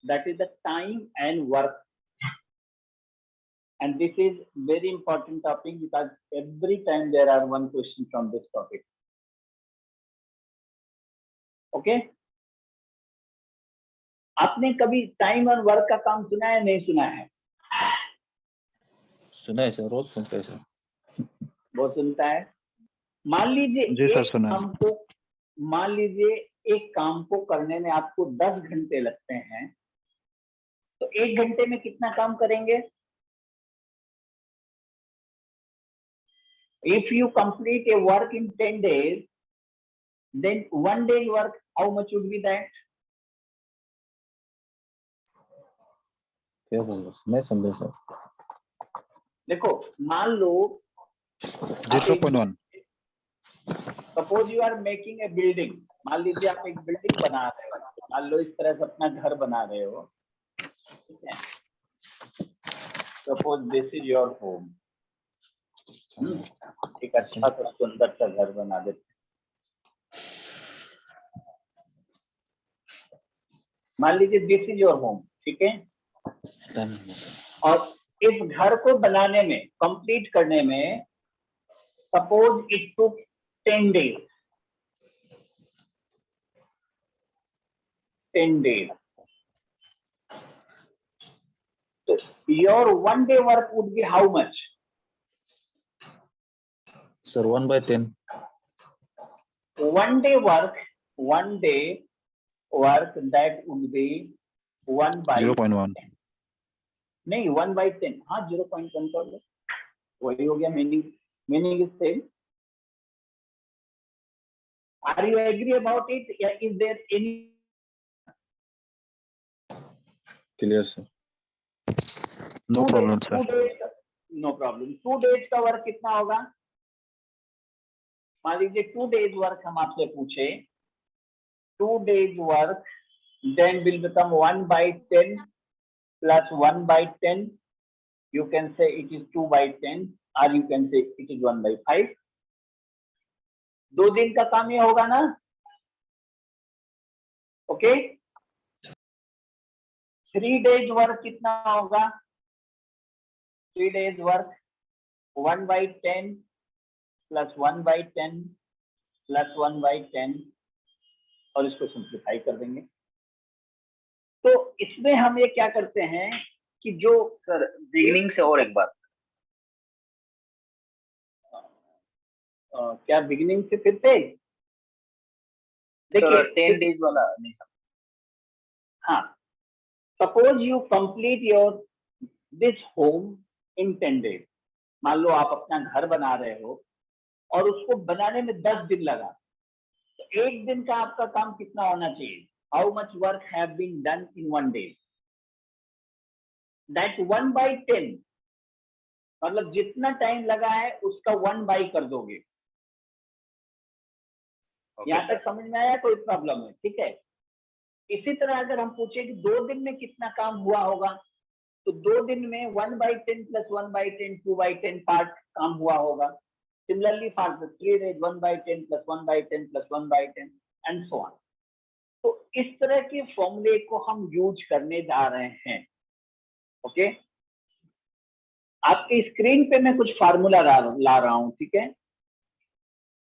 that is the time and work. And this is very important topic because every time there are one question from this topic. Okay? आपने कभी time और work का काम सुना है नहीं सुना है? सुना है सर, रोज सुनते हैं सर। वो सुनता है। मान लीजिए एक काम को करने में आपको 10 घंटे लगते हैं, तो 1 घंटे में कितना काम करेंगे? If you complete a work in 10 days, then 1 day work, how much would be that? क्या बोल रहे हैं? मैं समझा सर। देखो, मान लो 0.1। Suppose you are making a building. मान लीजिए आप एक बिल्डिंग बना रहे हो, मान लो इस तरह से अपना घर बना रहे हो, ठीक है? Suppose this is your home. एक अच्छा सा सुंदर सा घर बना देते। मान लीजिए दिस इज योर होम, ठीक है? और इस घर को बनाने में, कंप्लीट करने में, suppose it took 10 days. 10 days. So your 1 day work would be how much? Sir, 1/10. 1 day work that would be 1/0.1. नहीं, 1/10. हाँ, 0.1 कर लो, वही हो गया। Meaning is same. Are you agree about it? Is there any? Clear sir. No problem sir. No problem. 2 days का work कितना होगा? मान लीजिए 2 days वर्क हम आपसे पूछे, 2 days work then will become 1/10 plus 1/10. You can say it is 2/10, or you can say it is 1/5. 2 दिन का काम ये होगा ना? ओके। 3 days वर्क कितना होगा? 3 days वर्क 1/10 plus 1/10 plus 1/10, और इसको सिंप्लीफाई कर देंगे। तो इसमें हम ये क्या करते हैं कि जो सर बिगिनिंग से और एक बार क्या बिगिनिंग से फिर से देखिए 10 days वाला नहीं। हाँ, suppose you complete your this home in 10 days। मान लो आप अपना घर बना रहे हो और उसको बनाने में 10 दिन लगा, तो 1 दिन का आपका काम कितना होना चाहिए? How much work have been done in 1 day? That 1/10, मतलब जितना टाइम लगा है उसका 1 कर दोगे। यहाँ तक समझ में आया? कोई प्रॉब्लम है? ठीक है। इसी तरह अगर हम पूछे कि 2 दिन में कितना काम हुआ होगा, तो 2 दिन में 1/10 plus 1/10 2/10 पार्ट काम हुआ होगा। Similarly for the 3 days 1/10 plus 1/10 plus 1/10 and so on. तो इस तरह के फॉर्मूले को हम यूज करने जा रहे हैं। ओके, आपके स्क्रीन पे मैं कुछ फार्मूला ला रहा हूं, ठीक है?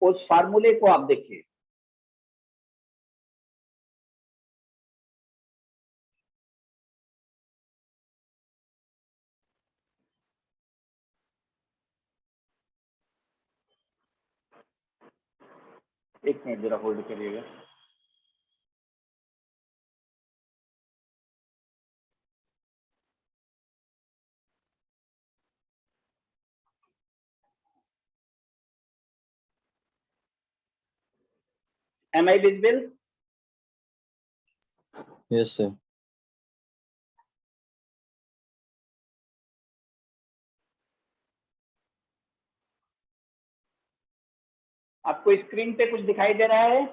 उस फार्मूले को आप देखिए। एक मिनट जरा होल्ड करिएगा। Am I visible? Yes sir. आपको स्क्रीन पे कुछ दिखाई दे रहा है?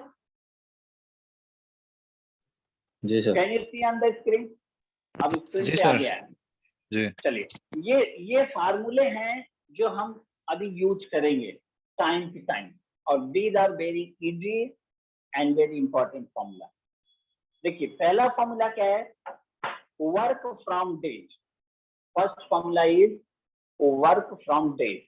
जी sir. Can you see on the screen? अब स्क्रीन पे आ गया है जी। चलिए, ये फार्मूले हैं जो हम अभी यूज करेंगे टाइम टू टाइम, और these are very easy and very important formula. देखिए, पहला फॉर्मूला क्या है? work from days. First formula is work from days.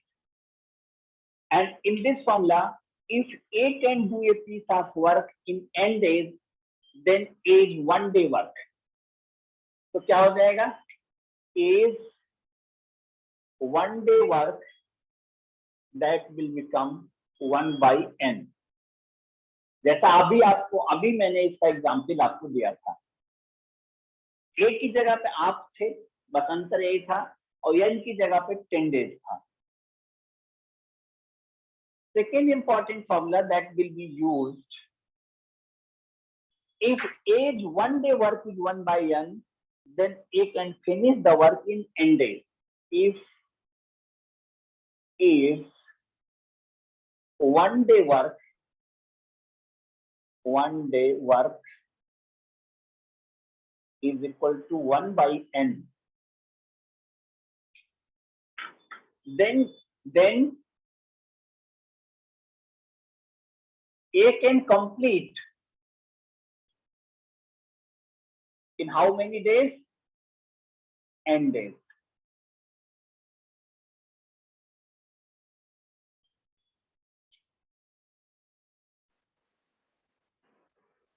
And in this formula, if A can do a piece of work in n days, then A is 1 day work. तो क्या हो जाएगा? A is 1 day work, that will become 1 by n. जैसा अभी मैंने इसका example आपको दिया था. A की जगह पे आप थे, बस अंतर यही था, और n की जगह पे 10 days था. Second important formula that will be used, if A's 1 day work is 1 by n, then A can finish the work in n days. If A's 1 day work is equal to 1 by n, then A can complete in how many days? N days.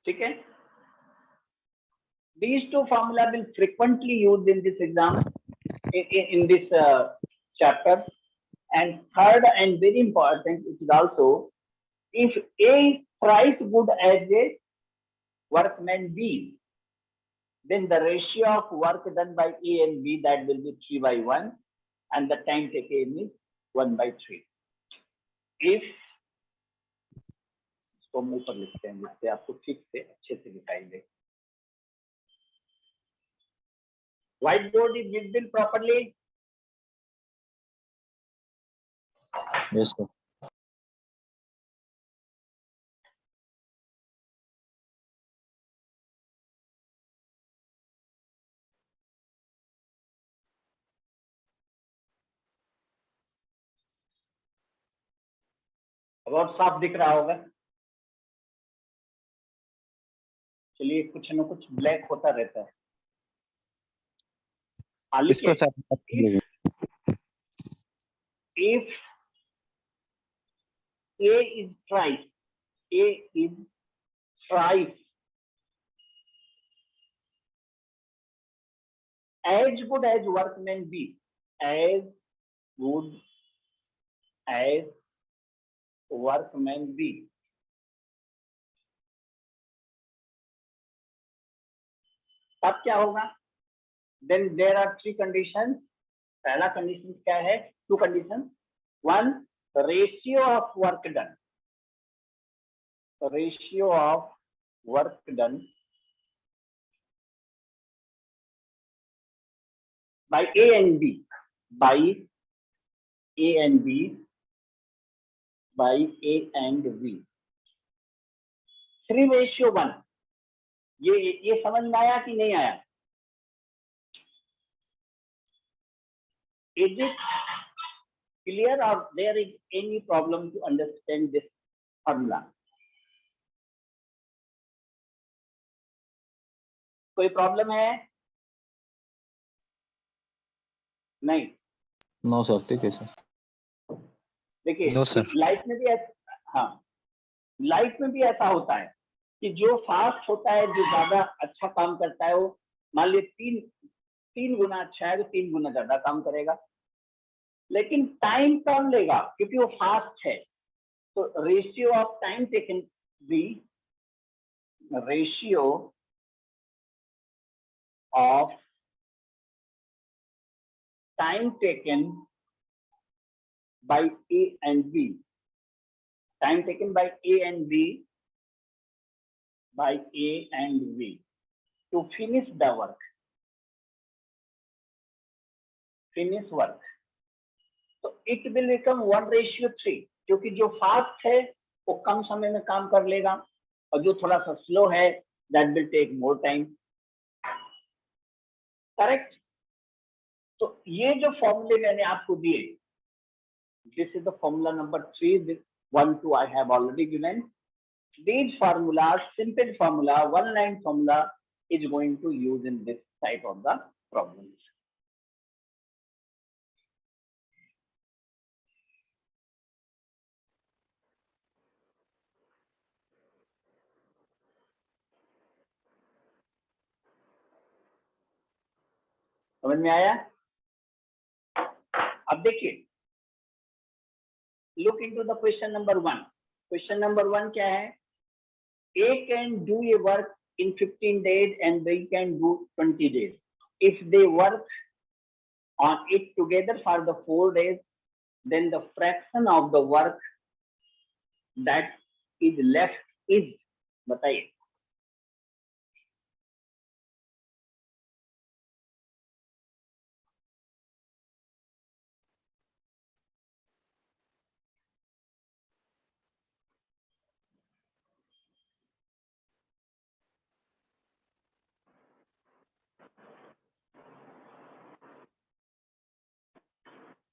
ठीक है? These two formula will frequently used in this exam, in this chapter. And third and very important, it is also, if A is thrice good as a workman B, then the ratio of work done by A and B, that will be 3 by 1, and the time taken is 1 by 3. If इसको मुंह पर लिखते हैं जिससे आपको ठीक से अच्छे से दिखाई दे. Whiteboard is visible properly? Yes, sir. बहुत साफ दिख रहा होगा. चलिए, कुछ न कुछ ब्लैक होता रहता है. If A is thrice as good as workman B, as good as workman B, तब क्या होगा? Then there are 3 conditions. पहला कंडीशन क्या है? 2 conditions. 1, ratio of work done. Ratio of work done by A and B, by A and B, 3:1. ये समझ में आया कि नहीं आया? Is it clear or there is any problem to understand this formula? कोई प्रॉब्लम है? नहीं. No, sir. ठीक है सर. देखिए, No, sir. लाइफ में भी ऐसा होता है कि जो फास्ट होता है, जो ज्यादा अच्छा काम करता है, वो मान लीजिए 3 गुना अच्छा है तो 3 गुना ज्यादा काम करेगा, लेकिन टाइम कम लेगा क्योंकि वो फास्ट है. तो ratio of time taken B, ratio of time taken by A and B, time taken by A and B, to finish the work, so it will become 1:3, क्योंकि जो फास्ट है वो कम समय में काम कर लेगा, और जो थोड़ा सा स्लो है that will take more time. Correct? तो ये जो फॉर्मूले मैंने आपको दिए, this is the formula number 3. This 1, 2 I have already given. These formulas, simple formula, 1-line formula is going to use in this side of the problem. समझ में आया? अब देखिए, look into the question number 1. Question number 1 क्या है? A can do a work in 15 days and B can do 20 days. If they work on it together for the 4 days, then the fraction of the work that is left is, बताइए.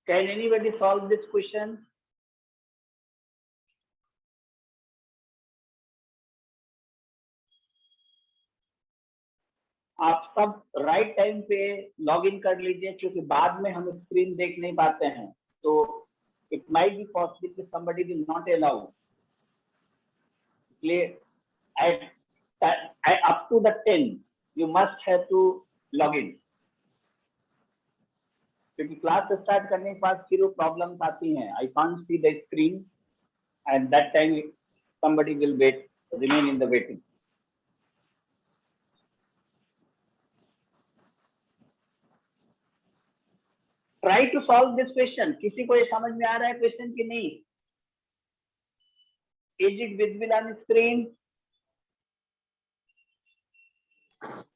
Can anybody solve this question? आप सब right time पे log in कर लीजिए, क्योंकि बाद में हम स्क्रीन देख नहीं पाते हैं, तो इट माइट बी पॉसिबल कि somebody will not allow. Up to the 10 you must have to log in, क्योंकि क्लास स्टार्ट करने के बाद फिर प्रॉब्लम्स आती हैं. I can't see the screen at that time somebody will remain in the waiting. Try to solve this question. किसी को ये समझ में आ रहा है क्वेश्चन की नहीं? Is it visible on screen?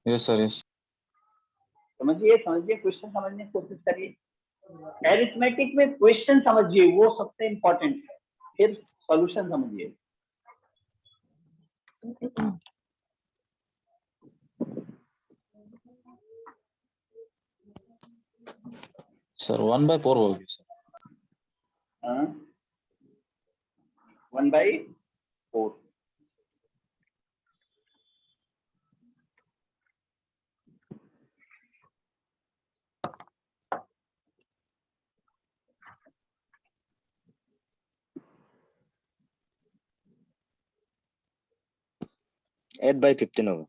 Yes, sir. Yes. समझिए क्वेश्चन समझने की कोशिश करिए. एरिथमेटिक में क्वेश्चन समझिए, वो सबसे इंपॉर्टेंट है, फिर सॉल्यूशन समझिए. Sir, 1/4 होगी sir. 1/4. एट बाई 15 होगा.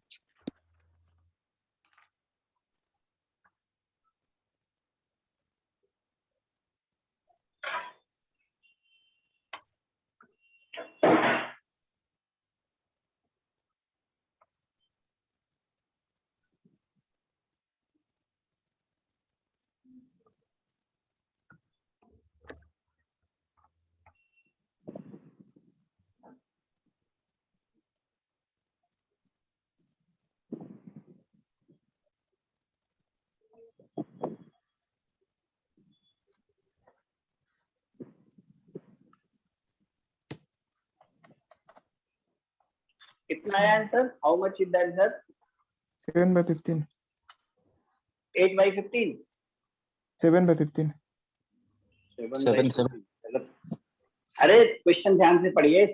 कितना आया answer? How much is the answer? 7/15. 8/15. 7/15. 7. अरे क्वेश्चन ध्यान से पढ़िए.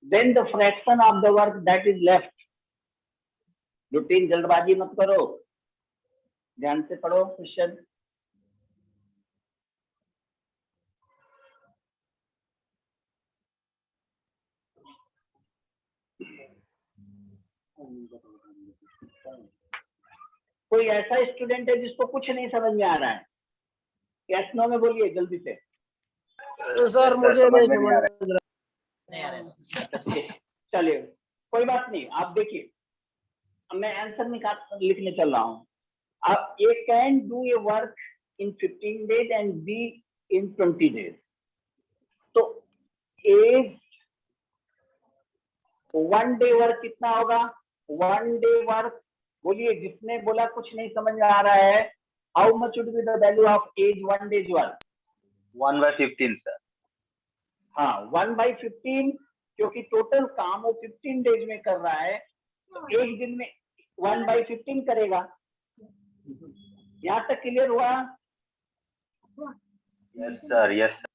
Then the fraction of the work that is left. Routine जल्दबाजी मत करो, ध्यान से पढ़ो क्वेश्चन. कोई ऐसा स्टूडेंट है जिसको कुछ नहीं समझ में आ रहा है? यस नो में बोलिए जल्दी से. सर मुझे नहीं समझ आ रहा. चलिए कोई बात नहीं, आप देखिए, मैं आंसर लिखने चल रहा हूँ. आप A can do a work in 15 days and B in 20 days. तो ए 1 day वर्क कितना होगा? 1 day वर्क, बोलिए जिसने बोला कुछ नहीं समझ में आ रहा है, how much would be the value of as 1 day's work? 1/15 sir. हाँ 1/15, क्योंकि टोटल काम वो 15 days में कर रहा है, तो एक दिन में 1/15 करेगा. यहाँ तक क्लियर हुआ? Yes sir. Yes sir.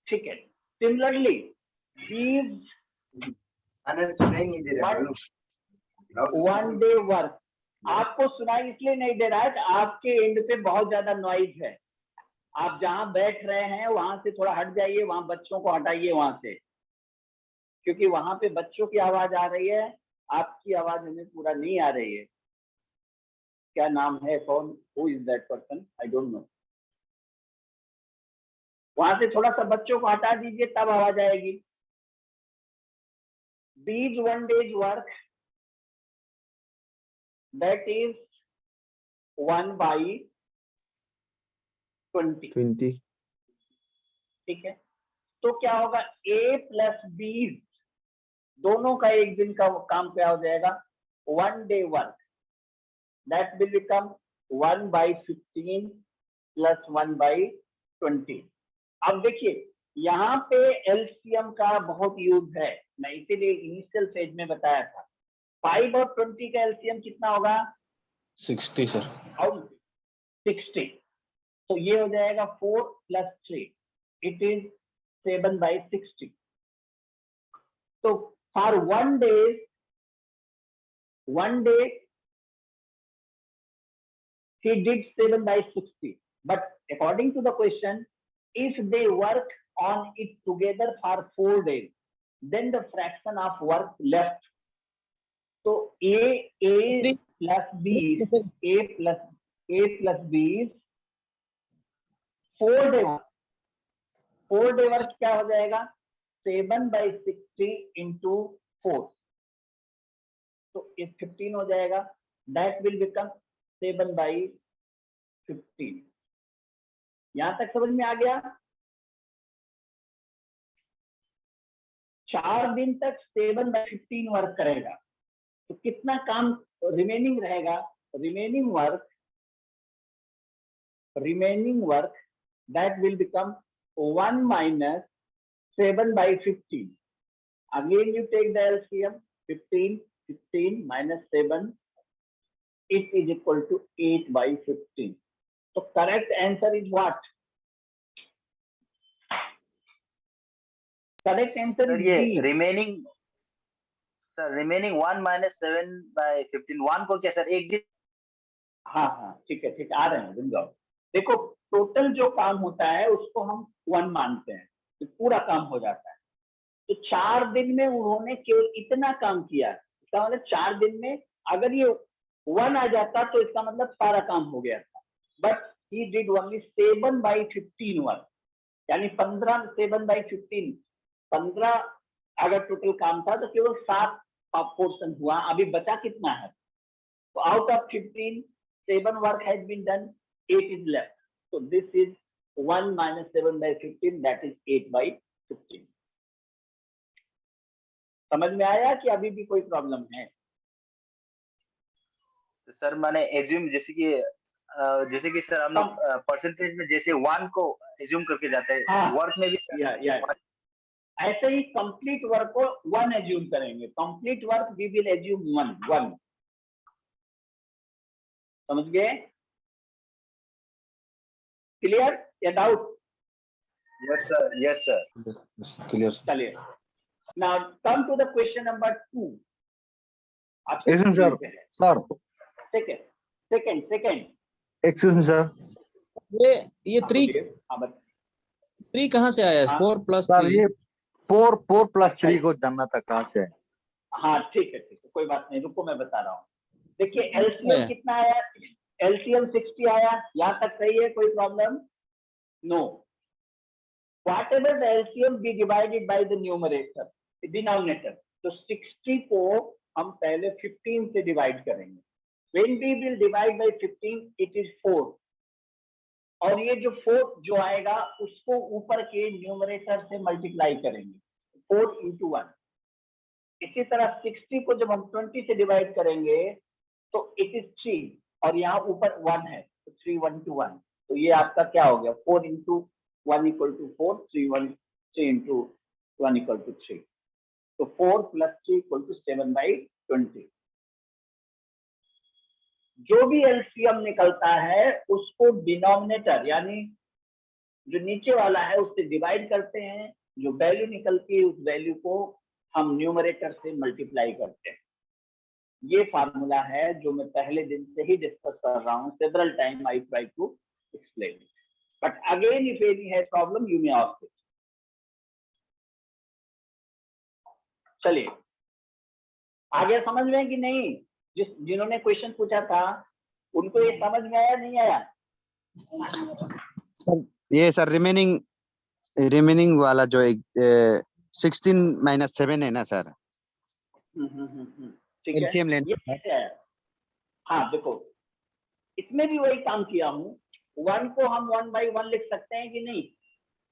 ठीक है. Similarly these 1 day work. आपको सुनाई इसलिए नहीं दे रहा है कि आपके एंड पे बहुत ज्यादा नॉइज है। आप जहां बैठ रहे हैं वहां से थोड़ा हट जाइए, वहां बच्चों को हटाइए वहां से, क्योंकि वहां पे बच्चों की आवाज आ रही है, आपकी आवाज हमें पूरा नहीं आ रही है। क्या नाम है, कौन, who is that person, I don't know. वहां से थोड़ा सा बच्चों को हटा दीजिए, तब आवाज आएगी। These 1 day's work, that is 1/20, 20 ठीक है। तो क्या होगा, A प्लस B दोनों का एक दिन का काम क्या हो जाएगा, 1 day work, that will become 1/15 plus 1/20। अब देखिए यहाँ पे एलसीएम का बहुत यूज है, मैं इसीलिए इनिशियल फेज में बताया था। 5 और 20 का एलसीएम कितना होगा, 60 सर। और 60, तो ये हो जाएगा 4 प्लस 3, इट इज 7/60। तो for 1 day he did 7/60, but according to the question, if they work on it together for 4 days, then the fraction of work left. So A plus B, A plus B is 4 day work। 4 day work क्या हो जाएगा, 7/60 into 4, तो ये 15 हो जाएगा, that will become 7/15। यहां तक समझ में आ गया। 4 दिन तक 7/15 वर्क करेगा, तो कितना काम रिमेनिंग रहेगा, remaining work that will become 1 minus 7/15। Again you take the LCM, 15 minus 7, it is equal to 8/15। So correct answer is what? Correct answer sir is ये D। रिमेनिंग 1 minus 7/15, 1 को क्या सर, एक दिन? हाँ हाँ ठीक है, आ रहे हैं, रुक जाओ। देखो टोटल जो काम होता है उसको हम 1 मानते हैं, तो पूरा काम हो जाता है। तो 4 दिन में उन्होंने केवल इतना काम किया, इसका मतलब 4 दिन में अगर ये 1 आ जाता तो इसका मतलब सारा काम हो गया था, but he did only 7/15 work, यानी 15 7/15, 15 अगर टोटल काम था तो केवल 7 पोर्शन हुआ, अभी बचा कितना है, तो out of 15 7 work has been done, 8 is left, so this is 1 minus 7/15, that is 8/15। समझ में आया कि अभी भी कोई प्रॉब्लम है? तो सर मैंने एज्यूम जैसे कि सर हम लोग परसेंटेज में जैसे 1 को एज्यूम करके जाते हैं, हाँ, वर्क में भी ऐसे ही कंप्लीट वर्क को 1 एज्यूम करेंगे, complete work we will assume 1। समझ गए? क्लियर या डाउट? Yes sir. क्लियर। चलिए, now come to the question number 2। Sir second excuse me sir, ये 3 कहाँ से आया, 4 प्लस सर 3? ये 4 प्लस 3 को जानना था कहाँ से है। हाँ ठीक है, कोई बात नहीं, रुको मैं बता रहा हूँ। देखिए एलसीएम कितना आया, एलसीएम 60 आया, यहाँ तक सही है, कोई problem? No. Whatever the LCM be divided by the numerator, denominator, तो 60 को हम पहले 15 से डिवाइड करेंगे। When we will divide by 15, it is 4, और ये जो 4 जो आएगा उसको ऊपर के न्यूमरेटर से मल्टीप्लाई करेंगे, 4 into 1। इसी तरह 60 को जब हम 20 से डिवाइड करेंगे तो it is 3, और यहाँ ऊपर 1 है, तो 3 1 to 1, तो ये आपका क्या हो गया, 4 into 1 equal to 4, 3 into 1 equal to 3, तो 4 plus 3 equal to 7/20। जो भी एलसीएम निकलता है उसको डिनोमिनेटर यानी जो नीचे वाला है उससे डिवाइड करते हैं, जो वैल्यू निकलती है उस वैल्यू को हम न्यूमरेटर से मल्टीप्लाई करते हैं। ये फार्मूला है जो मैं पहले दिन से ही डिस्कस कर रहा हूँ, several time I try to explain, but again if any है problem you may ask it. चलिए आगे समझ में कि नहीं? जिन्होंने क्वेश्चन पूछा था उनको ये समझ में आया नहीं आया? सर ये सर रिमेनिंग वाला जो 16 - 7 है ना सर, ठीक है, एलसीएम लेना ये कैसे आया? हाँ देखो, इसमें भी वही काम किया हूँ। 1 को हम 1 by 1 लिख सकते हैं कि नहीं?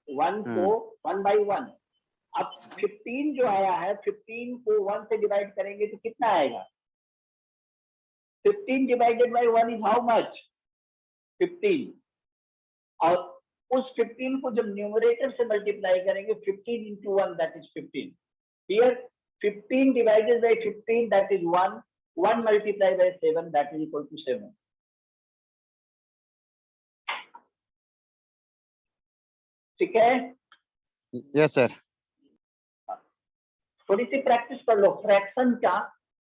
1 को 1 by 1। अब 15 जो आया है, 15 को 1 से डिवाइड करेंगे तो कितना आएगा? 15 divided by 1 is how much? 15। और उस 15 को जब न्यूमरेटर से मल्टीप्लाई करेंगे, 15 into 1 that is 15। Here 15 divided by 15 that is 1, 1 multiplied by 7 that is equal to 7। ठीक है, यस सर। थोड़ी सी प्रैक्टिस कर लो। फ्रैक्शन का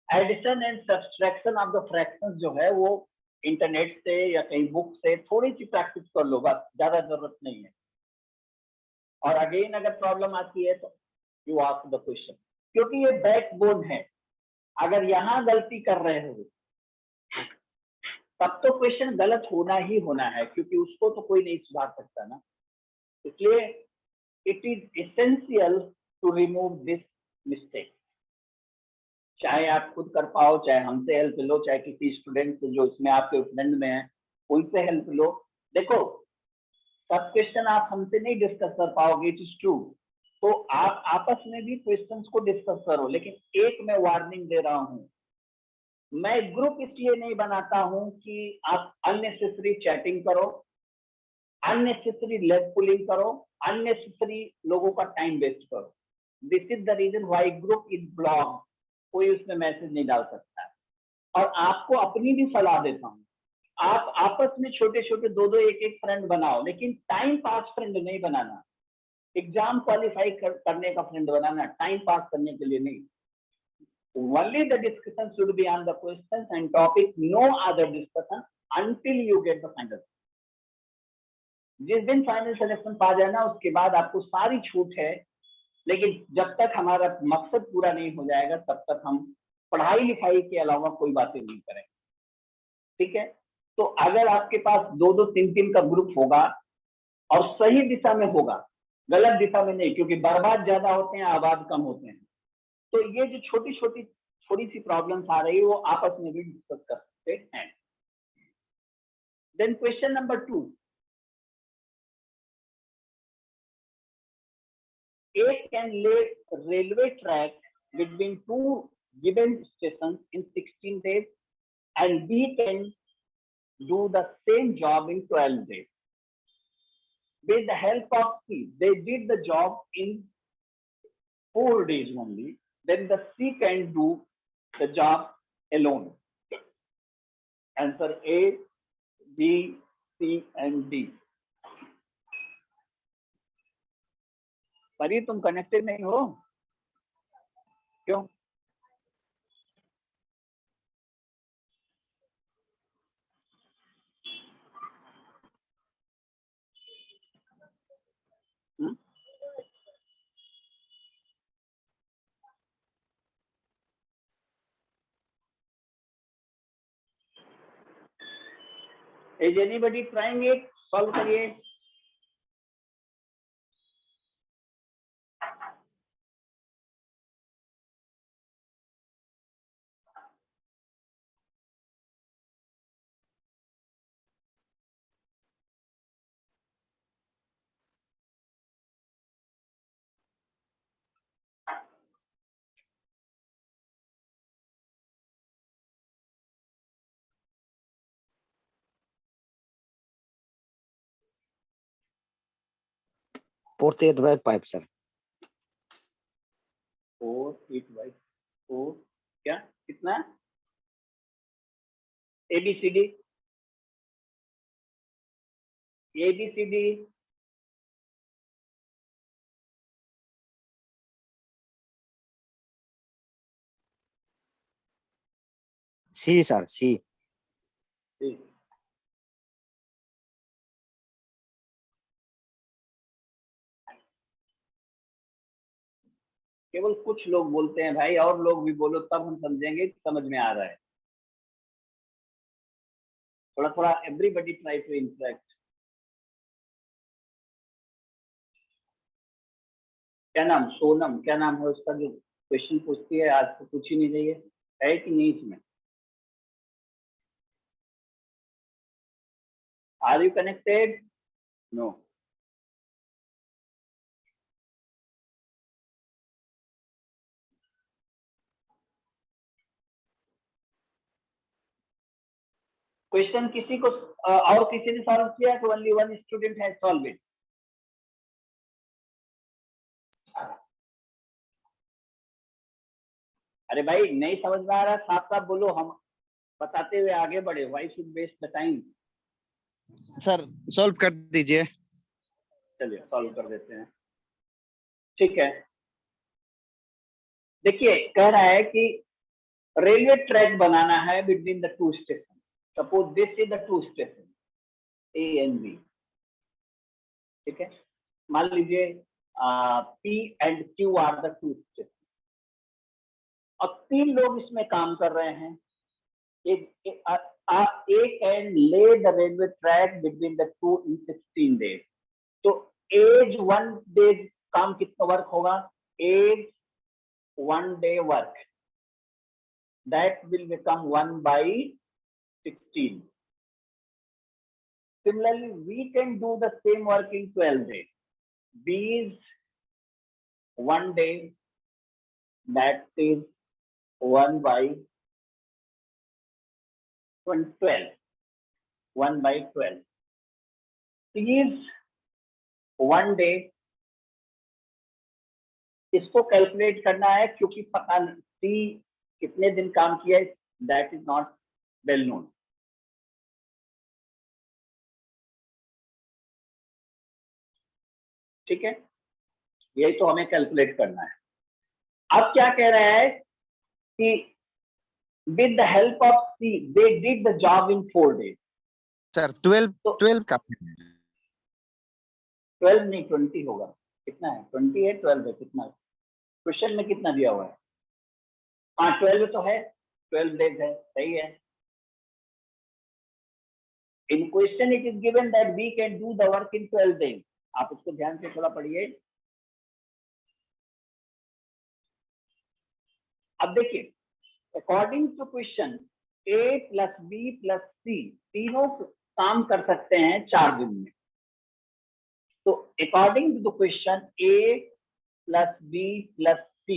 addition and subtraction of the fractions जो है वो इंटरनेट से या कहीं बुक से थोड़ी सी प्रैक्टिस कर लो, बस, ज्यादा जरूरत नहीं है। और अगेन अगर प्रॉब्लम आती है तो यू आस्क द क्वेश्चन, क्योंकि ये बैकबोन है। अगर यहाँ गलती कर रहे हो तब तो क्वेश्चन गलत होना ही होना है, क्योंकि उसको तो कोई नहीं सुधार सकता ना। इसलिए it is essential to remove this mistake. चाहे आप खुद कर पाओ, चाहे हमसे हेल्प लो, चाहे किसी स्टूडेंट से जो इसमें आपके फ्रेंड में है उनसे हेल्प लो। देखो सब क्वेश्चन आप हमसे नहीं डिस्कस कर पाओगे, इट इज ट्रू। तो आप आपस में भी क्वेश्चंस को डिस्कस करो, लेकिन एक मैं वार्निंग दे रहा हूं, मैं ग्रुप इसलिए नहीं बनाता हूं कि आप अननेसेसरी चैटिंग करो, अननेसेसरी लेग पुलिंग करो, अननेसेसरी लोगों का टाइम वेस्ट करो। This is the reason why group is block. कोई उसमें मैसेज नहीं डाल सकता है। और आपको अपनी भी सलाह देता हूँ, आप आपस में छोटे छोटे दो एक एक फ्रेंड बनाओ, लेकिन टाइम पास फ्रेंड नहीं बनाना। एग्जाम क्वालिफाई करने का फ्रेंड बनाना, टाइम पास करने के लिए नहीं। Only the discussion should be on the questions and topic, no other discussion until you get the final। जिस दिन फाइनल सिलेक्शन पा जाना उसके बाद आपको सारी छूट है, लेकिन जब तक हमारा मकसद पूरा नहीं हो जाएगा तब तक हम पढ़ाई लिखाई के अलावा कोई बातें नहीं करेंगे। ठीक है, तो अगर आपके पास 2-2, 3-3 का ग्रुप होगा और सही दिशा में होगा, गलत दिशा में नहीं, क्योंकि बर्बाद ज्यादा होते हैं, आबाद कम होते हैं। तो ये जो छोटी छोटी थोड़ी सी प्रॉब्लम्स आ रही है वो आपस में भी डिस्कस कर सकते हैं। Then question number 2, A can lay railway track between two given stations in 16 days and B can do the same job in 12 days. With the help of C, they did the job in 4 days only. Then the C can do the job alone. Answer A, B, C and D. परी तुम connected नहीं हो क्यों? Is anybody trying it? Solve करिए। Four eight by 5 sir। 4 8 by 4 क्या कितना? ABCD सी sir सी। ठीक। केवल कुछ लोग बोलते हैं भाई, और लोग भी बोलो तब हम समझेंगे कि समझ में आ रहा है। थोड़ा थोड़ा एवरीबडी ट्राई टू इंटरेक्ट। क्या नाम, सोनम, क्या नाम है उसका जो क्वेश्चन पूछती है? आज तो पूछ ही नहीं रही है कि नहीं इसमें? Are you connected? No. Question किसी को और किसी ने सॉल्व किया तो only one student has solve it. अरे भाई नहीं समझ में आ रहा, साफ साफ बोलो, हम बताते हुए आगे बढ़े। Why should waste the time? Sir solve कर दीजिए। चलिए सॉल्व कर देते हैं। ठीक है, देखिए कह रहा है कि रेलवे ट्रैक बनाना है between the two station. Suppose this is the two station A and B. ठीक है, मान लीजिए P and Q are the two station. अब 3 लोग इसमें काम कर रहे हैं। A can lay the railway track between the two in 16 days. तो एज 1 डे काम कितना वर्क होगा? As 1 day work, that will become 1/16. Similarly, we can do the same work in 12 days. B is 1 day, that is 1/12. 1/12. C is 1 day. इसको calculate करना है क्योंकि पता नहीं सी कितने दिन काम किया है, that is not well known. ठीक है, यही तो हमें कैलकुलेट करना है। अब क्या कह रहा है कि with the help of C they did the job in 4 days। Sir 12 का 12 नहीं 20 होगा। कितना है? 20 है, 12 है, कितना? क्वेश्चन में कितना दिया हुआ है? हाँ 12 तो है, 12 days है, सही है। In question it is given that we can do the work in 12 days। आप उसको ध्यान से थोड़ा पढ़िए। अब देखिए, according to question A plus B plus C तीनों काम कर सकते हैं 4 दिन में। तो according to the question A plus B plus C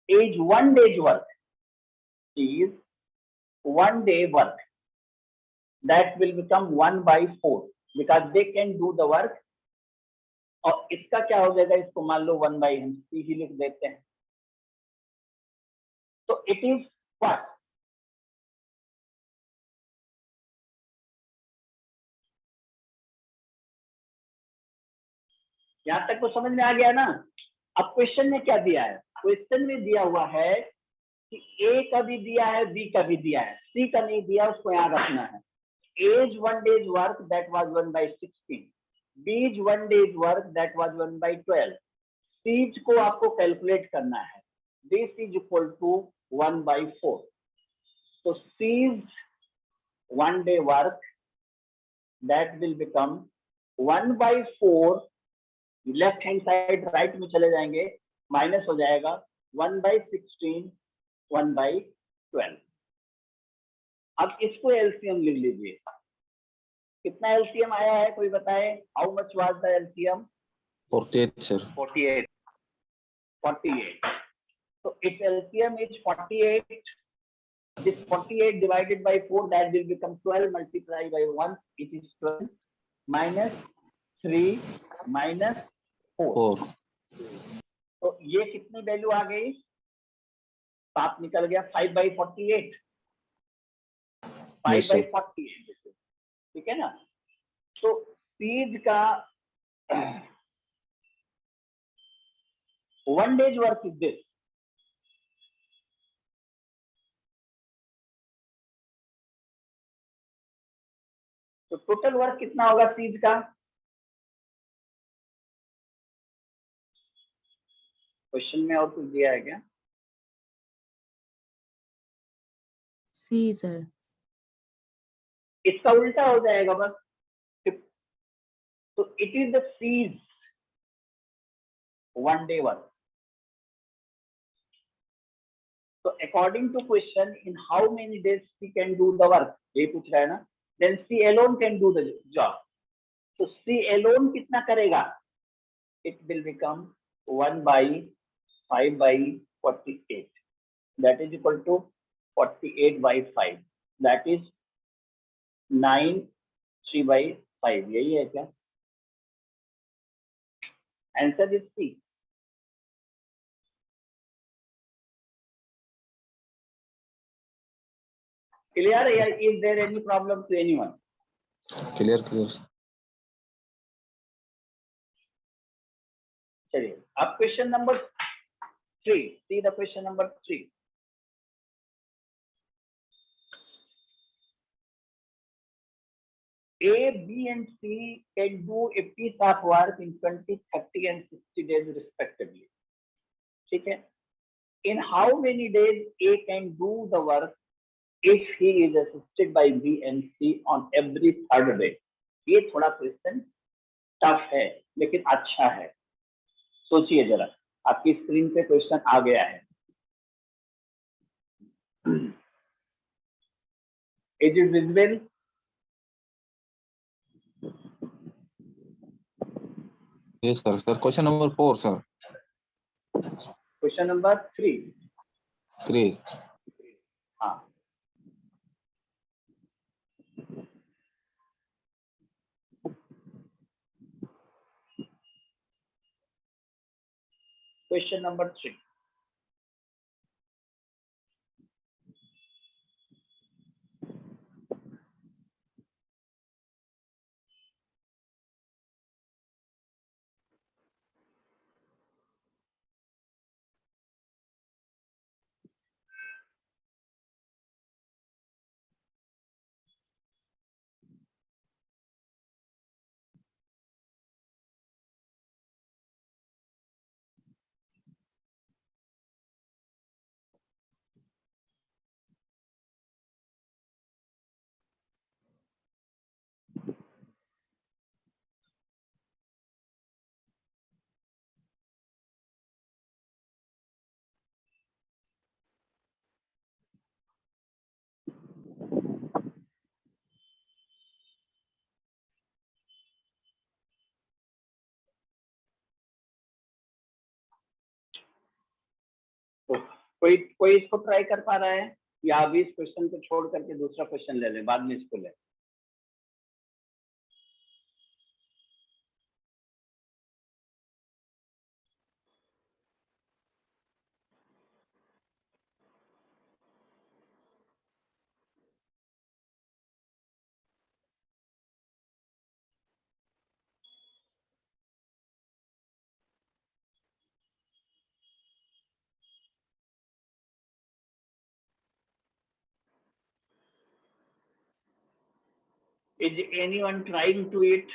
is 1 day's work, is 1 day work, that will become 1/4 because they can do the work। और इसका क्या हो जाएगा? इसको मान लो 1/, हम C ही लिख देते हैं। तो इट इज what? यहां तक तो समझ में आ गया ना? अब क्वेश्चन में क्या दिया है? क्वेश्चन में दिया हुआ है कि A का भी दिया है, B का भी दिया है, C का नहीं दिया, उसको याद रखना है। As 1 day's work, that was 1/16। B is 1 day's work, that was 1/12। C को आपको कैलकुलेट करना है। This is equal to 1/4। तो C is 1 day work, that will become 1/4। Left hand side right में चले जाएंगे, माइनस हो जाएगा 1/16, 1/12। अब इसको एलसीएम लिख लीजिए। कितना एलसीएम आया है कोई बताए? How much was the LCM? 48 sir. 48। 48। So its LCM is 48. This 48 divided by 4, that will become 12 multiplied by 1. It is 12 minus 3 minus 4। 4. तो ये कितनी वैल्यू आ गई? 7 निकल गया। 5/48। 5/48। ठीक है ना? तो सीज का 1 day's work is this। तो टोटल वर्क कितना होगा सीज का? क्वेश्चन में और कुछ दिया है क्या? C sir. इसका उल्टा हो जाएगा बस। तो it is the C's one day work. So according to question, in how many days she can do the work? ये पूछ रहा है ना? Then she alone can do the job. So she alone कितना करेगा? It will become 1 by 5 by 48. That is equal to 48 by 5. That is 9 3 by 5. यही है क्या? Answer is C. Clear? Is there any problem to anyone? clear, clear. चलिए अब question number 3. See the question number 3. A, B and C can do a piece of work in 20, 30 and 60 days respectively. ठीक है? In how many days A can do the work if he is assisted by B and C on every third day? ये थोड़ा question tough है लेकिन अच्छा है. सोचिए जरा, आपकी स्क्रीन पे क्वेश्चन आ गया है. Is it visible? Yes, sir. Sir, question number 4, sir. Question number 3. 3. हाँ. Question number 3. कोई इसको ट्राई कर पा रहा है या अभी इस क्वेश्चन को छोड़ करके दूसरा क्वेश्चन ले ले, बाद में इसको ले. Is anyone trying to it?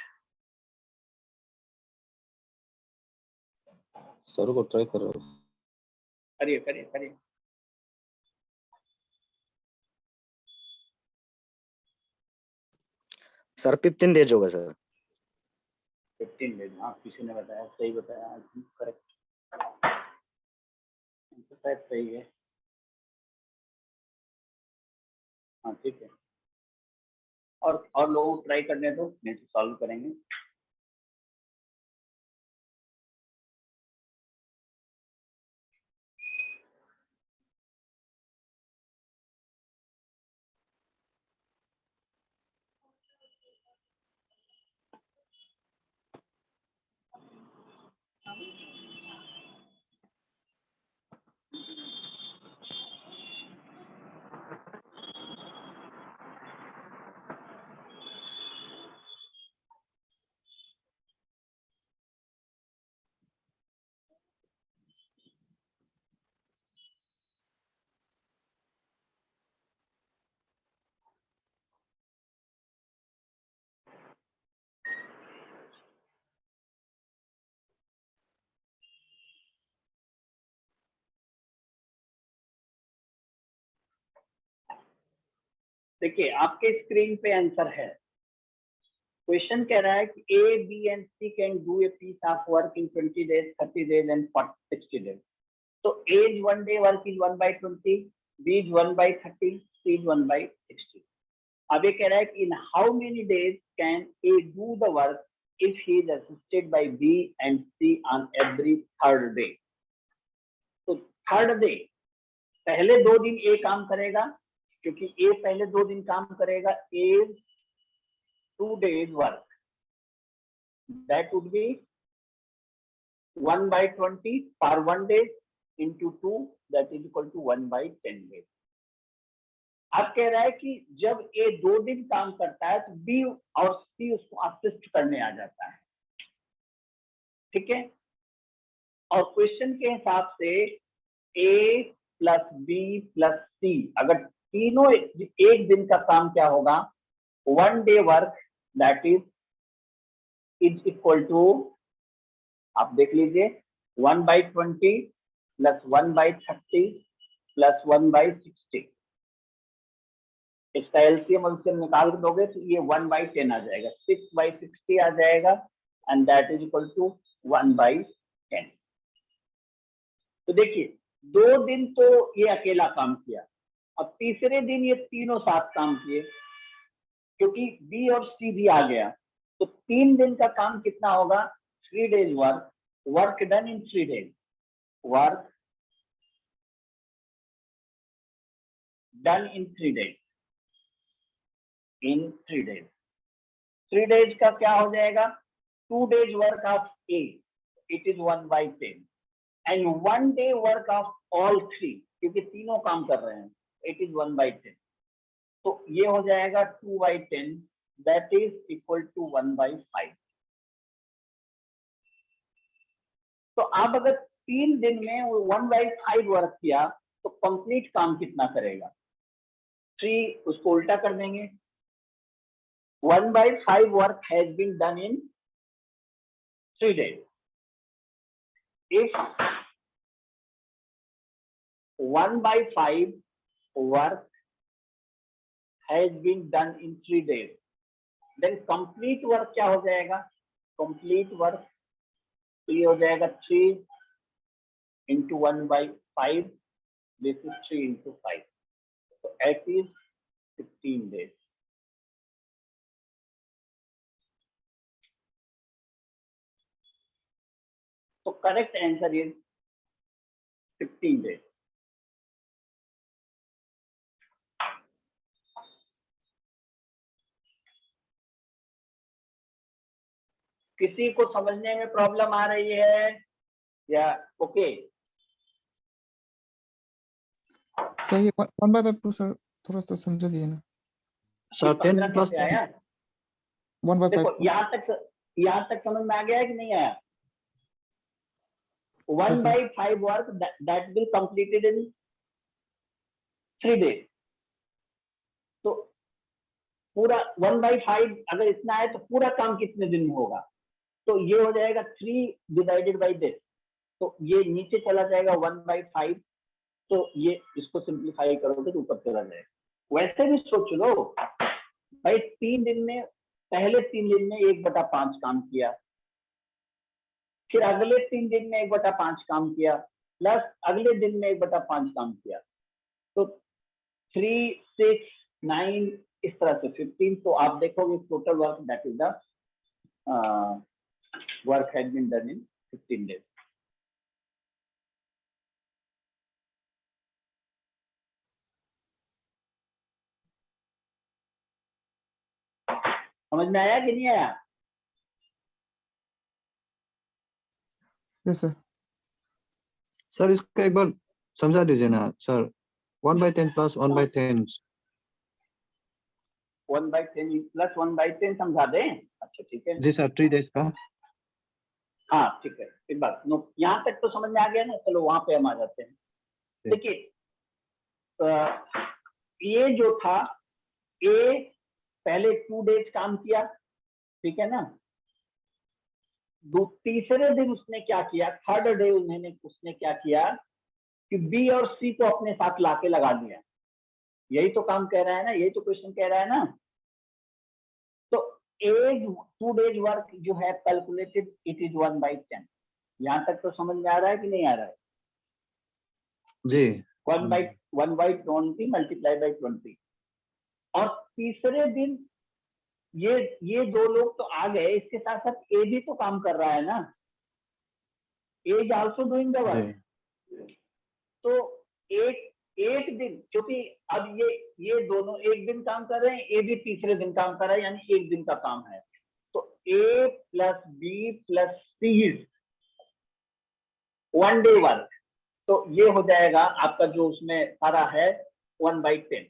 Sir को ट्राई करो. करिए करिए करिए. सर 15 डेज होगा सर. 15 डेज. हाँ, किसी ने बताया, सही बताया, करेक्ट. शायद सही है. हाँ ठीक है. और लोग ट्राई करने दो, नहीं तो सॉल्व करेंगे. देखिए आपके स्क्रीन पे आंसर है। क्वेश्चन कह रहा है कि A B and C can do a piece of work in 20 days, 30 days and 60 days। तो A is 1 day work is 1/20, B is 1/30, C is 1/60। अब ये कह रहा है कि in how many days can A do the work if he is assisted by B and C on every third day। तो third day पहले 2 दिन A काम करेगा, क्योंकि A पहले 2 दिन काम करेगा। A 2 days work, that would be 1/20 for 1 day into 2, that is equal to 1/10 days। अब कह रहा है कि जब A 2 दिन काम करता है तो B और C उसको असिस्ट करने आ जाता है, ठीक है। और क्वेश्चन के हिसाब से A plus B plus C, अगर तीनों एक दिन का काम क्या होगा, 1 day work, that is equal to, आप देख लीजिए, 1/20 प्लस 1/30 प्लस 1/60। इसका एलसीएम निकाल दोगे तो ये 1/10 आ जाएगा, 6/60 आ जाएगा, and that is equal to 1/10। तो देखिए 2 दिन तो ये अकेला काम किया, अब तीसरे दिन ये तीनों साथ काम किए, क्योंकि बी और सी भी आ गया, तो 3 दिन का काम कितना होगा, 3 days work, work done in 3 days, work done in 3 days, in 3 days। 3 days का क्या हो जाएगा, 2 days work of A, it is 1/10, and 1 day work of all 3, क्योंकि तीनों काम कर रहे हैं, इट इज 1/10। तो ये हो जाएगा 2/10, दैट इज इक्वल टू 1/5। तो आप अगर 3 दिन में 1/5 वर्क किया तो कंप्लीट काम कितना करेगा, 3, उसको उल्टा कर देंगे, 1/5 work has been done in 3 days। If 1/5 work has been done in 3 days, then complete work क्या हो जाएगा, complete work तो ये हो जाएगा 3 into 1/5, this is 3 into 5, so it is 15 days। So correct answer is 15 days। किसी को समझने में प्रॉब्लम आ रही है या ओके? सर ये 1/5 को सर थोड़ा सा समझा दिए ना, सर 10 plus कैसे आया? 1/5 देखो को। यहाँ तक समझ में आ गया है कि नहीं आया? 1/5 work that will completed in 3 days। तो पूरा 1/5 अगर इतना है तो पूरा काम कितने दिन में होगा, तो ये हो जाएगा 3 divided by this, तो ये नीचे चला जाएगा 1/5, तो ये इसको सिंप्लीफाई करोगे तो ऊपर चला जाएगा। वैसे भी सोच लो भाई, 3 दिन में, पहले 3 दिन में 1/5 काम किया, फिर अगले 3 दिन में 1/5 काम किया, प्लस अगले दिन में 1/5 काम किया, तो 3, 6, 9 इस तरह से 15। तो आप देखोगे total work that is the work has been done in 15 days। समझ में आया कि नहीं आया? Yes sir. सर इसका एक बार समझा दीजिए ना सर, 1/10 plus 1/10। 1/10 प्लस 1/10 समझा दें? अच्छा ठीक है, जी सर, 3 days का। हाँ ठीक है, एक बात नो, यहाँ तक तो समझ में आ गया ना, चलो वहां पे हम आ जाते हैं। देखिए ये जो था, ए पहले 2 days काम किया, ठीक है ना, तीसरे दिन उसने क्या किया, थर्ड डे उसने क्या किया कि बी और सी को अपने साथ लाके लगा दिया, यही तो काम कह रहा है ना, यही तो क्वेश्चन कह रहा है ना। तो एज 2 days वर्क जो है कैलकुलेटेड, इट इज 1/10। यहाँ तक तो समझ में आ रहा है कि नहीं आ रहा है? जी 1/20 मल्टीप्लाई बाई 20। और तीसरे दिन ये दो लोग तो आ गए, इसके साथ साथ ए भी तो काम कर रहा है ना, एज आल्सो डूइंग द जी वर्क। तो एक दिन, क्योंकि अब ये दोनों एक दिन काम कर रहे हैं, ए भी तीसरे दिन काम कर रहा है, यानी एक दिन का काम है। तो A plus B plus C is 1 day work. तो ये हो जाएगा आपका जो उसमें सारा है 1/10,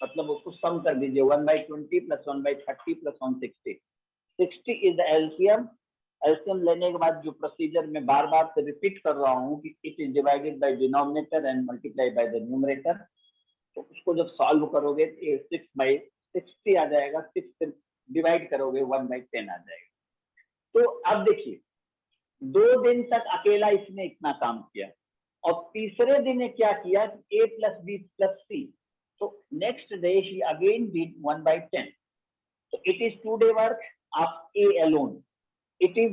मतलब उसको सम कर दीजिए 1/20 plus 1/30 plus 160। 60 is the LCM. LCM लेने के बाद जो प्रोसीजर में बार बार से रिपीट कर रहा हूँ कि it is divided by denominator and multiply by the numerator. तो उसको जब सॉल्व करोगे तो ये 6/60 आ जाएगा, 6 से डिवाइड करोगे 1/10 आ जाएगा। तो अब देखिए 2 दिन तक अकेला इसने इतना काम किया, और तीसरे दिन ने क्या किया, ए प्लस बी प्लस सी। तो next day he again did 1/10। So it is 2 day work of A alone. It is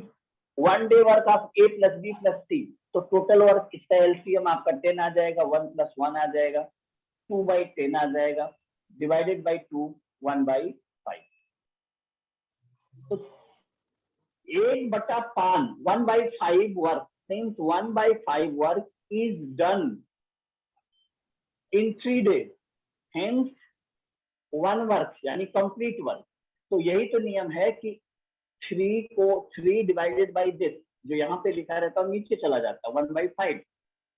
1 day work of A plus B plus C. तो टोटल वर्क इसका एलसीएम आपका 10 आ जाएगा, 1 + 1 आ जाएगा, 2/10 आ जाएगा, डिवाइडेड बाई 2 1/5। तो 1/5 1/5 work, since 1/5 work is done in 3 days, hence 1 work यानी complete work. तो यही तो नियम है कि 3 डिवाइडेड बाई दिस, जो यहाँ पे लिखा रहता है नीचे चला जाता है 1/5,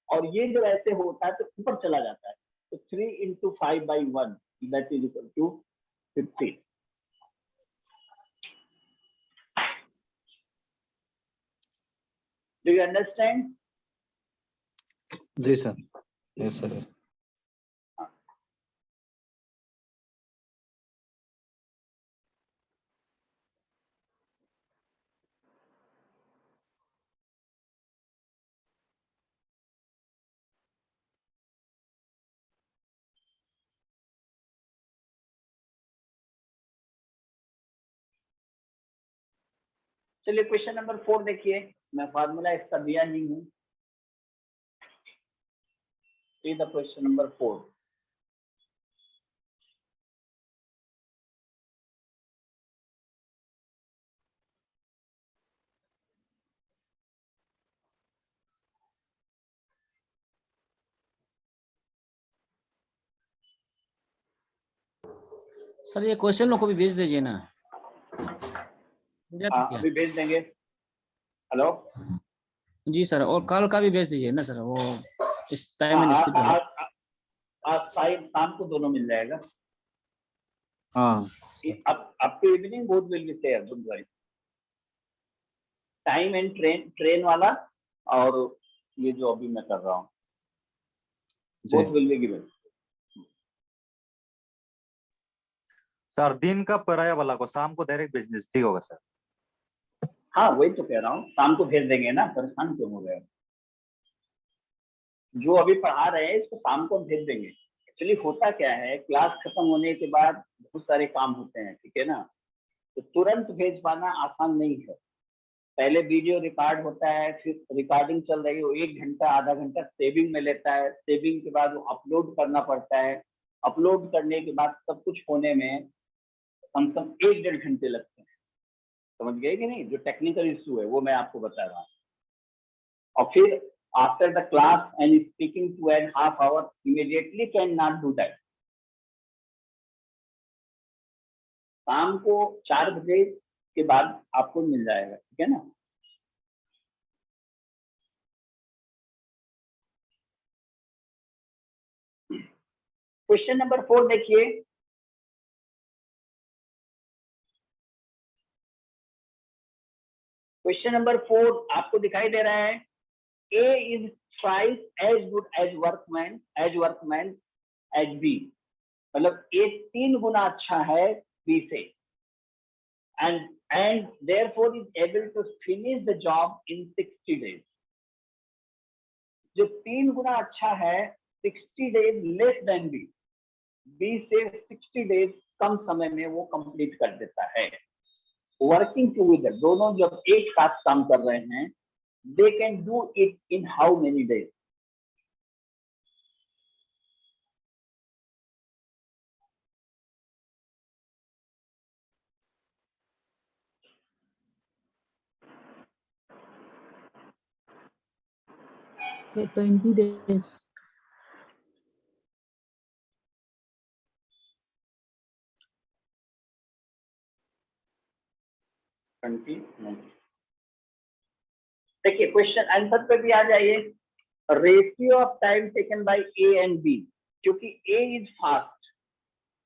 और ये जो ऐसे होता है तो ऊपर चला जाता है। तो 3 × 5/1 that is equal to 15। Do you understand? जी सर, यस सर। चलिए क्वेश्चन नंबर 4 देखिए, मैं फार्मूला इसका दिया नहीं हूँ। See the question number 4. Sir ये क्वेश्चन को भी भेज दीजिए ना। अभी भेज देंगे। हेलो जी सर, और कल का भी भेज दीजिए ना सर, वो इस टाइम एंड स्पीड वाला। आज शाम को दोनों मिल जाएगा। हाँ आपके evening both will be there, don't worry. Time and train वाला और ये जो अभी मैं कर रहा हूँ, both will be given. Sir दिन का पराया वाला को शाम को डायरेक्ट बिजनेस ठीक होगा सर? हाँ वही तो कह रहा हूँ, शाम को भेज देंगे ना, परेशान क्यों हो गए? जो अभी पढ़ा रहे हैं इसको शाम को भेज देंगे। एक्चुअली होता क्या है, क्लास खत्म होने के बाद बहुत सारे काम होते हैं, ठीक है ना, तो तुरंत भेज पाना आसान नहीं है। पहले वीडियो रिकॉर्ड होता है, फिर रिकॉर्डिंग चल रही हो 1 घंटा आधा घंटा सेविंग में लेता है, सेविंग के बाद वो अपलोड करना पड़ता है, अपलोड करने के बाद सब कुछ होने में कम से कम 1-1.5 घंटे लगते हैं। समझ गए कि नहीं? जो टेक्निकल इशू है वो मैं आपको बता रहा हूँ। और फिर after the class and speaking to an half hour immediately can not do that. शाम को 4 बजे के बाद आपको मिल जाएगा, ठीक है ना। क्वेश्चन नंबर 4 देखिए। क्वेश्चन नंबर 4 आपको दिखाई दे रहा है, A is twice as good as workman as B, मतलब A 3 गुना अच्छा है B से, and therefore is able to finish the job in 60 days. जो 3 गुना अच्छा है 60 days less than B, B से 60 डेज कम समय में वो कंप्लीट कर देता है। वर्किंग टुगेदर, दोनों जब एक साथ काम कर रहे हैं, they can do it in how many days? For 20 days. देखिए क्वेश्चन आंसर पे भी आ जाइए। Ratio of time taken by A and B, क्योंकि ए इज फास्ट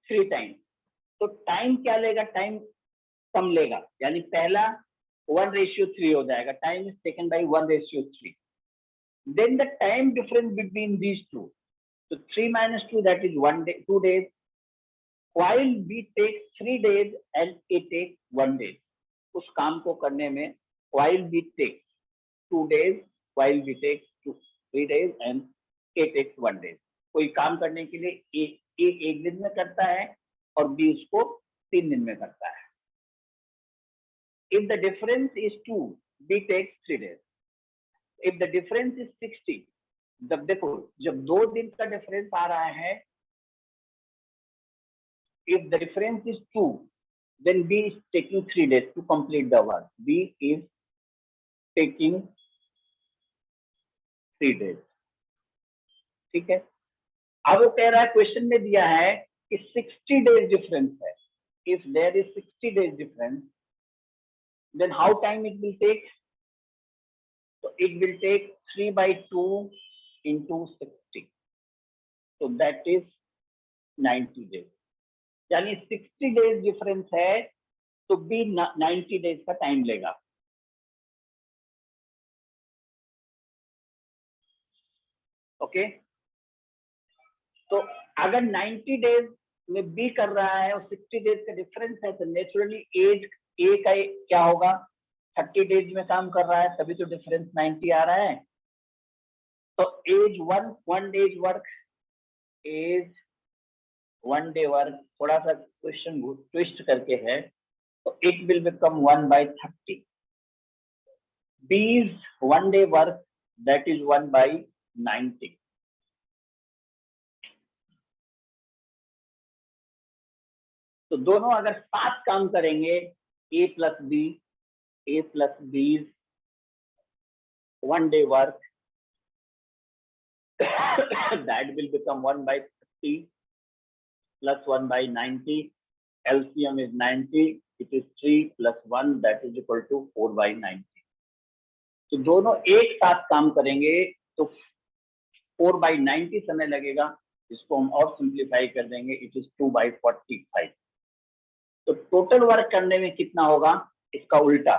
3 टाइम, तो टाइम क्या लेगा? टाइम कम लेगा, यानी पहला 1:3 हो जाएगा। Time is taken by 1:3। Then the time difference between these two, तो 3 - 2 that is 1 day, 2 days, while B takes 3 days and A takes 1 day. उस काम को करने में while B takes 2 days, while B takes 3 days and A takes 1 day. कोई काम करने के लिए A एक दिन में करता है और B उसको 3 दिन में करता है। If the difference is 2, B takes 3 days. If the difference is 60, जब देखो जब 2 दिन का डिफरेंस आ रहा है, if the difference is 2, then B is taking 3 days to complete the work. B is taking 3 days. ठीक है। अब वो कह रहा है, क्वेश्चन में दिया है कि 60 days डिफरेंस है। If there is 60 days difference, then how time it will take? So it will take 3/2 into 60. So that is 90 days. यानी 60 days डिफरेंस है, तो B 90 days का टाइम लेगा। ओके, तो अगर 90 डेज में B कर रहा है और 60 डेज का डिफरेंस है, तो नेचुरली एज A का क्या होगा? 30 डेज में काम कर रहा है, तभी तो डिफरेंस 90 आ रहा है। तो as 1 days work, as 1 day work, थोड़ा सा क्वेश्चन ट्विस्ट करके है, तो it will become 1/30. B's 1 day work, that is 1/90. तो दोनों अगर साथ काम करेंगे, A plus B's 1 day work, that will become 1/30 plus 1/90. LCM is 90. It is 3 plus 1, that is equal to 4/90. तो दोनों एक साथ काम करेंगे तो 4/90 समय लगेगा। इसको हम और सिंप्लीफाई कर देंगे, इट इज 2/45। तो टोटल वर्क करने में कितना होगा? इसका उल्टा,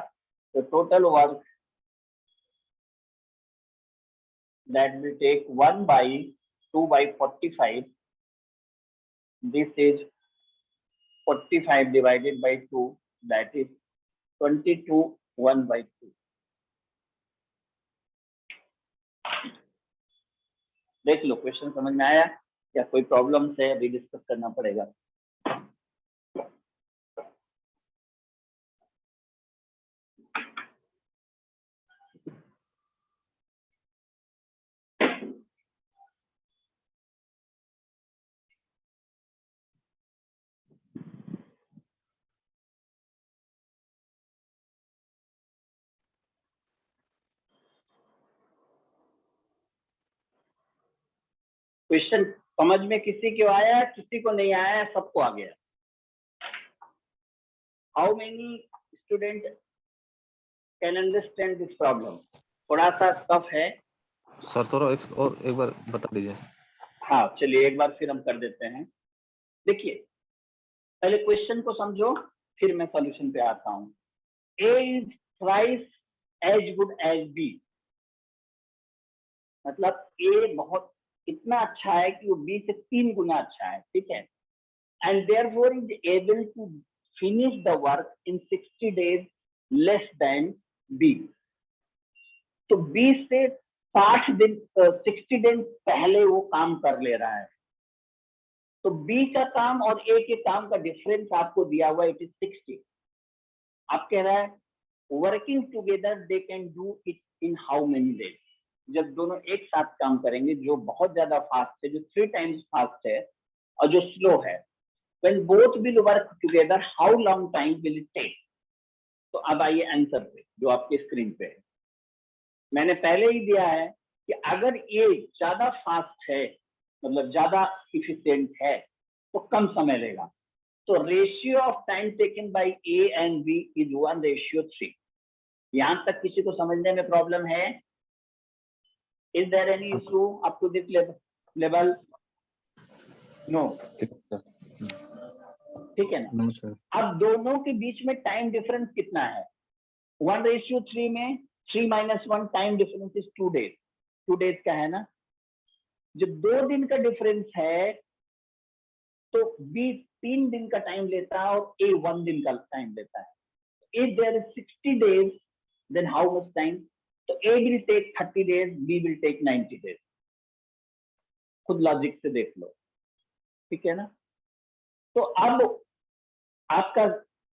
तो total work that will take 1/2/45. This is 45 divided by 2, that is 22 1/2. देख लो, क्वेश्चन समझ में आया या कोई प्रॉब्लम है? अभी डिस्कस करना पड़ेगा। क्वेश्चन समझ में किसी को आया, किसी को नहीं आया, सबको आ गया? How many student can understand this problem? थोड़ा सा टफ है सर, थोड़ा एक बार बता दीजिए। हाँ चलिए एक बार फिर हम कर देते हैं। देखिए पहले क्वेश्चन को समझो, फिर मैं सॉल्यूशन पे आता हूँ। A is thrice as good as B, मतलब A बहुत इतना अच्छा है कि वो B से 3 गुना अच्छा है, ठीक है। And therefore is able to finish the work in 60 days less than B. तो B से 60 दिन पहले वो काम कर ले रहा है, तो बी का काम और ए के काम का डिफरेंस आपको दिया हुआ इट इज 60। आप कह रहा है working together they can do it in how many days. जब दोनों एक साथ काम करेंगे, जो बहुत ज्यादा फास्ट है, जो 3 टाइम्स फास्ट है और जो स्लो है, when both will work together how long time will it take? तो अब आइए आंसर पे जो आपके स्क्रीन पे है। मैंने पहले ही दिया है कि अगर ए ज्यादा फास्ट है, मतलब ज्यादा इफिशिएंट है, तो कम समय लेगा। तो ratio of time taken by A and B is 1:3। यहां तक किसी को समझने में प्रॉब्लम है? Is there any issue up to this level? No, ठीक है ना? No, sir. अब दोनों के बीच में टाइम डिफरेंस कितना है? 1:3 में 3 - 1 time difference is 2 days। 2 days का है ना? जब 2 दिन का डिफरेंस है तो बी 3 दिन का टाइम लेता है और ए 1 दिन का टाइम लेता है। If there is 60 days then how much time? तो A will take 30 days, B will take 90 days। खुद लॉजिक से देख लो, ठीक है ना? तो अब आपका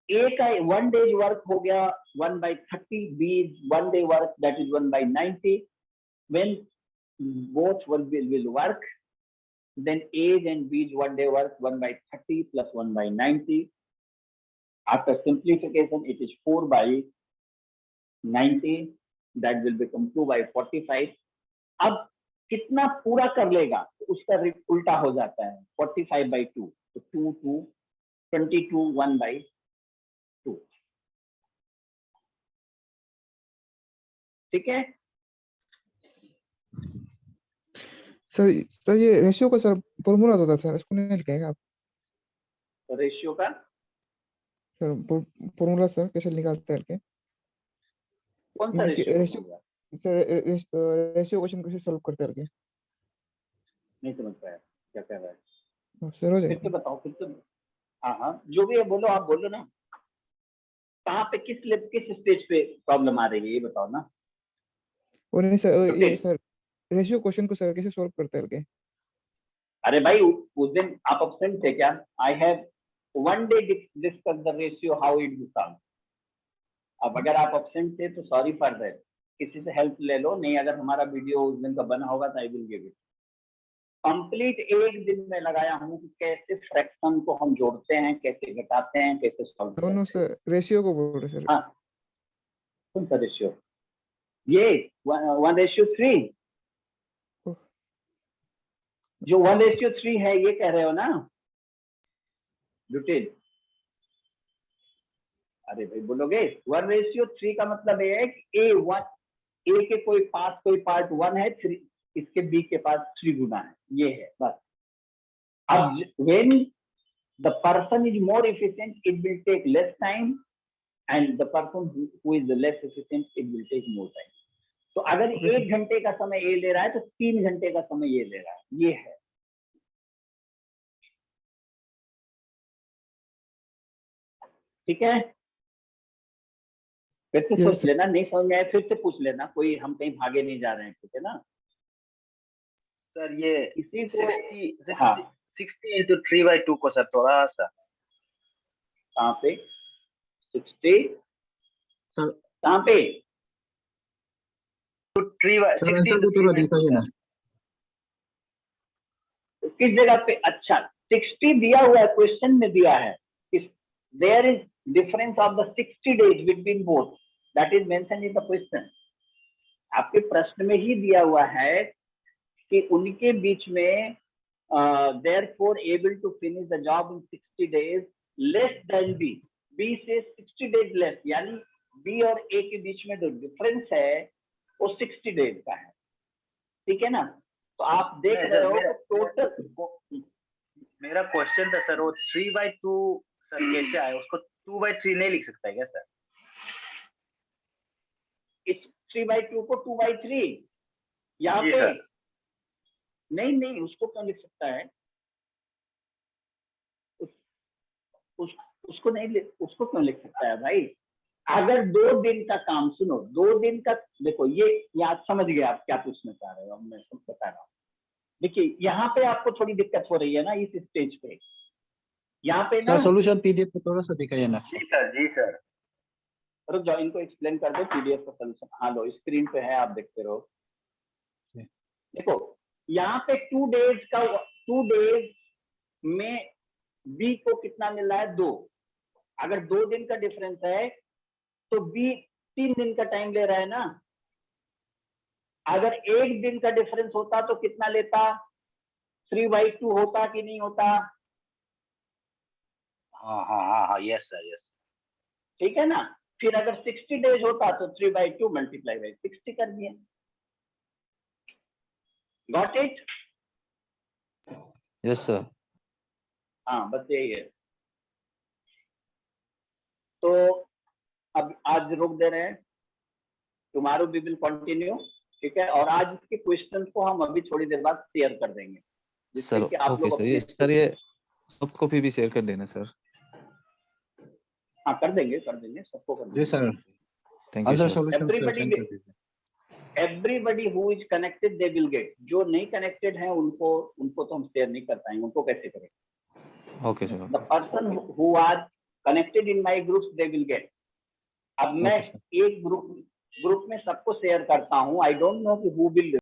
ए का 1 day वर्क हो गया 1/30, B 1 day work that is 1/90। When both will work, then A's and B's 1 day work 1/30 plus 1/90. After simplification, it is 4/90. That will become 2/45. अब कितना पूरा कर लेगा तो उसका उल्टा हो जाता है 45/2, तो 2 22 1/2। ठीक है सर ये रेशियो का सर फॉर्मूला तो था सर, इसको नहीं लिखेगा आप? रेशियो का सर फॉर्मूला सर कैसे निकालते हैं करके? कौन सा रेशियो? सर रेशियो क्वेश्चन कैसे सॉल्व करते हैं करके? नहीं समझ पाया क्या कह रहा है? सर हो फिर जाएगा। से बताओ, फिर से। हाँ, जो भी है बोलो, आप बोलो ना। कहाँ पे किस स्टेज पे प्रॉब्लम आ रही है ये बताओ ना। और नहीं सर, ये Okay. सर रेशियो क्वेश्चन को सर कैसे सॉल्व करते हैं करके? अरे भाई उस दिन आप अब्सेंट थे क्या? I have 1 day discuss the ratio how it be solve. अब अगर आप अब्सेंट थे तो सॉरी फॉर दैट, किसी से हेल्प ले लो, नहीं अगर हमारा वीडियो उस दिन का बना होगा तो I will give it. Complete 1 दिन में लगाया हूँ कि कैसे फ्रैक्शन को हम जोड़ते हैं, कैसे घटाते हैं, कैसे सॉल्व करते हैं। दोनों सर रेशियो को बोल रहे सर। हाँ, कौन सा रेशियो? ये 1:3 जो 1:3 है, ये कह रहे हो ना डिटेल? अरे भाई बोलोगे 1:3 का मतलब ये है कि ए के कोई पार्ट 1 है, 3 इसके बी के पास 3 गुना है, ये है बस। अब when the person is more efficient it will take less time and the person who is less efficient it will take more time। तो अगर 1 घंटे का समय ए ले रहा है तो 3 घंटे का समय ये ले रहा है, ये है। ठीक है, फिर से Yes, सोच लेना, नहीं समझ में आया फिर से पूछ लेना, कोई हम कहीं भागे नहीं जा रहे हैं, ठीक है ना? सर ये इसी को 60 हाँ 60 into 3/2 को सर थोड़ा सा कहाँ पे 60 सर कहाँ पे 60 into 3/2 किस जगह पे? अच्छा 60 दिया हुआ है, क्वेश्चन में दिया है there is difference of the 60 days between both, that is mention in the question. आपके प्रश्न में ही दिया हुआ है कि उनके बीच में therefore able to finish the job in 60 days less than B। B से 60 days less, यानी B और A के बीच में जो डिफरेंस है वो 60 days का है, ठीक है ना? तो आप देख नहीं, रहे सर, हो टोटल। मेरा क्वेश्चन था सर वो 3/2 सर कैसे आया, उसको 2/3 नहीं लिख सकता है क्या सर? इस 3/2 को 2/3 यहाँ जी पे सर। नहीं उसको क्यों लिख सकता है? उसको नहीं उसको क्यों लिख सकता है भाई? अगर 2 दिन का काम, सुनो 2 दिन का, देखो ये याद समझ गया आप क्या पूछना चाह रहे हो, मैं सब बता रहा हूँ। देखिए यहाँ पे आपको थोड़ी दिक्कत हो रही है ना इस स्टेज पे, यहाँ पे ना सर सॉल्यूशन पीडीएफ पे थोड़ा सा दिखाइए ना। जी सर, जी सर। रुक जाओ, इनको एक्सप्लेन कर दो पीडीएफ का सोल्यूशन। हाँ लो, स्क्रीन पे है, आप देखते रहो। देखो यहाँ पे 2 डेज में बी को कितना मिल रहा है, 2। अगर 2 दिन का डिफरेंस है तो बी 3 दिन का टाइम ले रहा है ना। अगर 1 दिन का डिफरेंस होता तो कितना लेता, 3/2 होता कि नहीं होता? हाँ हाँ हाँ हाँ, यस सर, यस। ठीक है ना। फिर अगर 60 डेज होता तो 3/2 मल्टीप्लाई बाई 60 कर दिया। Got it? Yes sir. हाँ बस यही है। तो अब आज रोक दे रहे हैं, टुमारो वी विल कंटिन्यू। ठीक है, और आज इसके क्वेश्चंस को हम अभी थोड़ी देर बाद शेयर कर देंगे, जिससे सर कि आप ओके लोग सर, ये सर ये सॉफ्ट कॉपी भी शेयर कर देना सर। हाँ कर देंगे सबको कर जी देंगे। Sir, thank you answer sir. Solution Everybody send कर दीजिए। Everybody who is connected they will gate. जो नहीं कनेक्टेड है उनको तो हम शेयर नहीं कर पाएंगे, उनको कैसे करें? Okay sir. The person who are connected in my group they will get. अब मैं Okay, sir. एक ग्रुप में सबको शेयर करता हूँ, आई डोंट नो कि हु विल